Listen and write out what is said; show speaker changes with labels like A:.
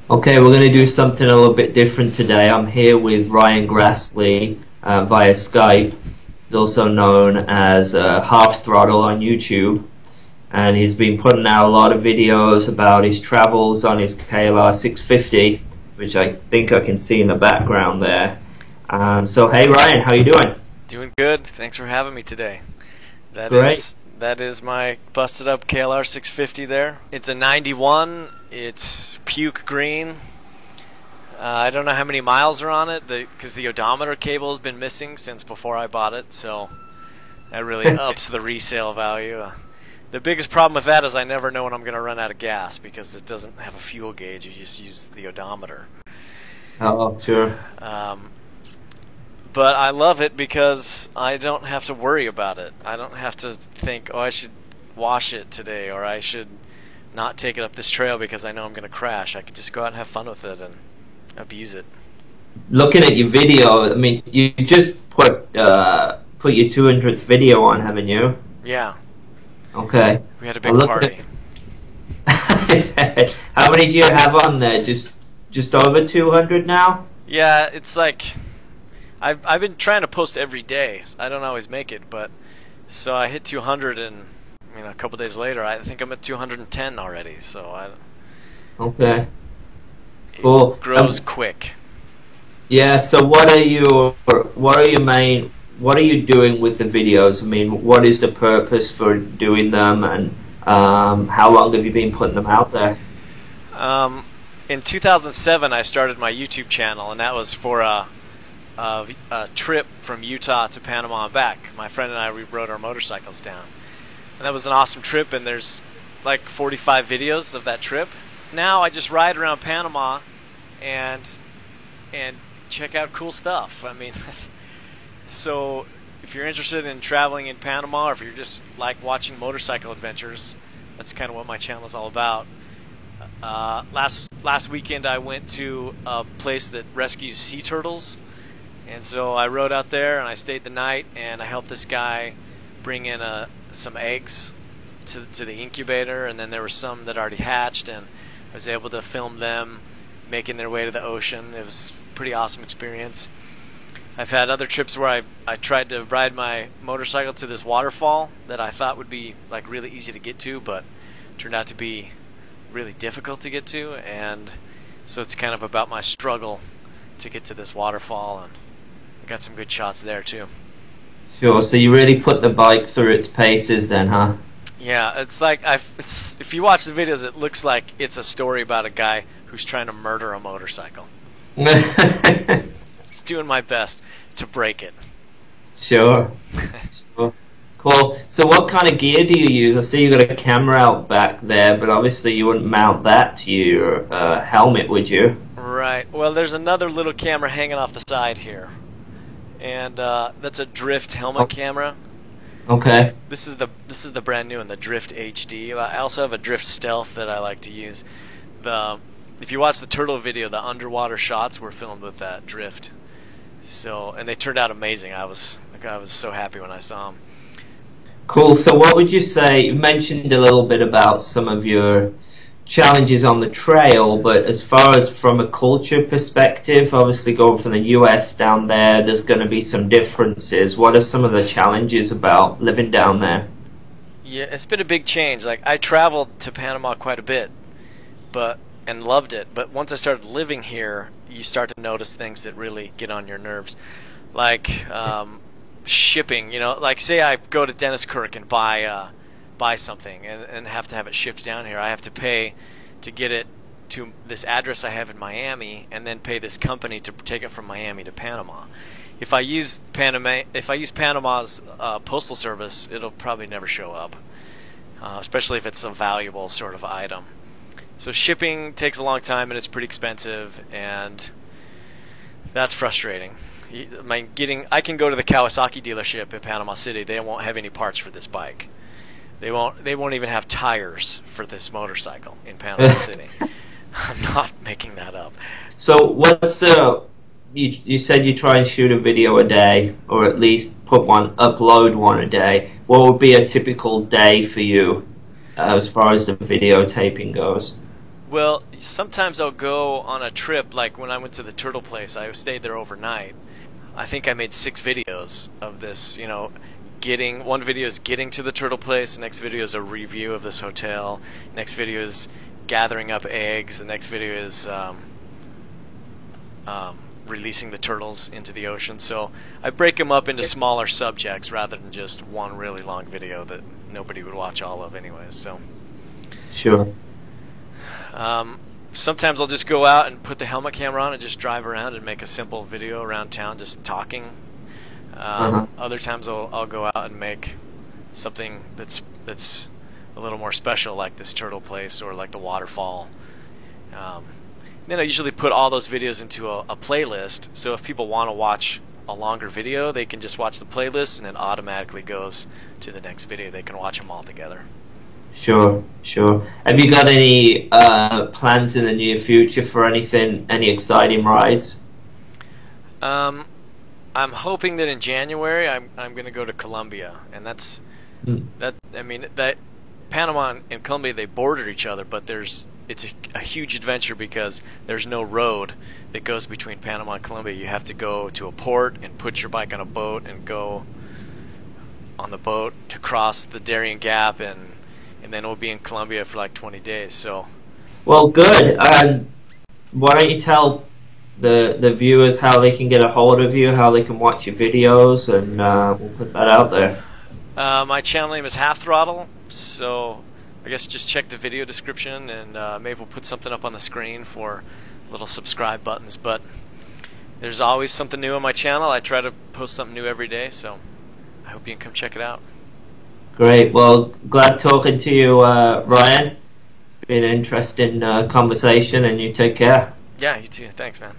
A: Okay, we're going to do something a little bit different today. I'm here with Ryan Grassley via Skype. He's also known as Half Throttle on YouTube, and he's been putting out a lot of videos about his travels on his KLR 650, which I think I can see in the background there. So hey Ryan, how you doing?
B: Doing good. Thanks for having me today.
A: Great.
B: That is my busted up KLR 650 there. It's a 91. It's puke green. I don't know how many miles are on it because the odometer cable has been missing since before I bought it, so that really ups the resale value. The biggest problem with that is I never know when I'm going to run out of gas because it doesn't have a fuel gauge. You just use the odometer.
A: Oh, sure.
B: But I love it because I don't have to worry about it. I don't have to think, oh, I should wash it today, or I should not take it up this trail because I know I'm going to crash. I could just go out and have fun with it and abuse it.
A: Looking at your video, I mean, you just put your 200th video on, haven't you?
B: Yeah.
A: Okay.
B: We had a big party.
A: How many do you have on there? Just over 200 now?
B: Yeah, it's like I've been trying to post every day. I don't always make it, but so I hit 200 and a couple days later I think I'm at 210 already. So
A: okay. Cool.
B: It grows quick.
A: Yeah. So what are you doing with the videos? I mean, what is the purpose for doing them, and how long have you been putting them out there?
B: In 2007, I started my YouTube channel, and that was for a trip from Utah to Panama and back. My friend and I, we rode our motorcycles down, and that was an awesome trip. And there's like 45 videos of that trip. Now I just ride around Panama and check out cool stuff. I mean, so if you're interested in traveling in Panama, or if you're just like watching motorcycle adventures, that's kind of what my channel is all about. Last weekend I went to a place that rescues sea turtles, and so I rode out there and I stayed the night, and I helped this guy bring in some eggs to the incubator, and then there were some that already hatched, and I was able to film them making their way to the ocean. It was a pretty awesome experience. I've had other trips where I tried to ride my motorcycle to this waterfall that I thought would be like really easy to get to, but turned out to be really difficult to get to, and so it's kind of about my struggle to get to this waterfall, and I got some good shots there too.
A: Sure. So you really put the bike through its paces then, huh?
B: Yeah, it's like if you watch the videos, it looks like it's a story about a guy who's trying to murder a motorcycle. It's doing my best to break it.
A: Sure. Sure. Cool. So what kind of gear do you use? I see you got a camera out back there, but obviously you wouldn't mount that to your helmet, would you?
B: Right. Well, there's another little camera hanging off the side here, and that's a Drift helmet camera.
A: Okay.
B: This is the brand new one, the Drift HD. I also have a Drift Stealth that I like to use. If you watch the turtle video, the underwater shots were filmed with that Drift. And they turned out amazing. I was so happy when I saw them.
A: Cool. So what would you say, you mentioned a little bit about some of your challenges on the trail, but as far as from a culture perspective, obviously going from the US down there's going to be some differences. What are some of the challenges about living down there?
B: Yeah, it's been a big change. Like, I traveled to Panama quite a bit, and loved it, but once I started living here, you start to notice things that really get on your nerves. Like shipping, like say I go to Dennis Kirk and buy something and have to have it shipped down here. I have to pay to get it to this address I have in Miami, and then pay this company to take it from Miami to Panama. If I use Panama's postal service, it'll probably never show up, especially if it's a valuable sort of item. So shipping takes a long time, and it's pretty expensive, and that's frustrating. I can go to the Kawasaki dealership in Panama City. They won't have any parts for this bike. They won't even have tires for this motorcycle in Panama City. I'm not making that up.
A: So what's you said you try and shoot a video a day, or at least upload one a day. What would be a typical day for you as far as the videotaping goes?
B: Well, sometimes I'll go on a trip, like when I went to the Turtle place, I stayed there overnight. I think I made 6 videos of this, you know, one video is getting to the Turtle place, the next video is a review of this hotel, next video is gathering up eggs, the next video is releasing the turtles into the ocean. So I break them up into smaller subjects rather than just one really long video that nobody would watch all of anyways. So
A: Sure.
B: Sometimes I'll just go out and put the helmet camera on and just drive around and make a simple video around town just talking. Other times I'll go out and make something that's a little more special, like this turtle place or like the waterfall. Then I usually put all those videos into a playlist, so if people want to watch a longer video, they can just watch the playlist and it automatically goes to the next video. They can watch them all together.
A: Sure, sure. Have you got any plans in the near future for anything, any exciting rides?
B: I'm hoping that in January I'm going to go to Colombia, and that Panama and Colombia, they border each other, but it's a huge adventure because there's no road that goes between Panama and Colombia. You have to go to a port and put your bike on a boat and go on the boat to cross the Darien Gap, and then we'll be in Colombia for like 20 days. So,
A: well, good. Why don't you tell the viewers how they can get a hold of you, how they can watch your videos, and we'll put that out there.
B: My channel name is Half Throttle, so I guess just check the video description, and maybe we'll put something up on the screen for little subscribe buttons. But there's always something new on my channel. I try to post something new every day, so I hope you can come check it out.
A: Great. Well, glad talking to you, Ryan. It's been an interesting conversation, and you take care.
B: Yeah, you too. Thanks, man.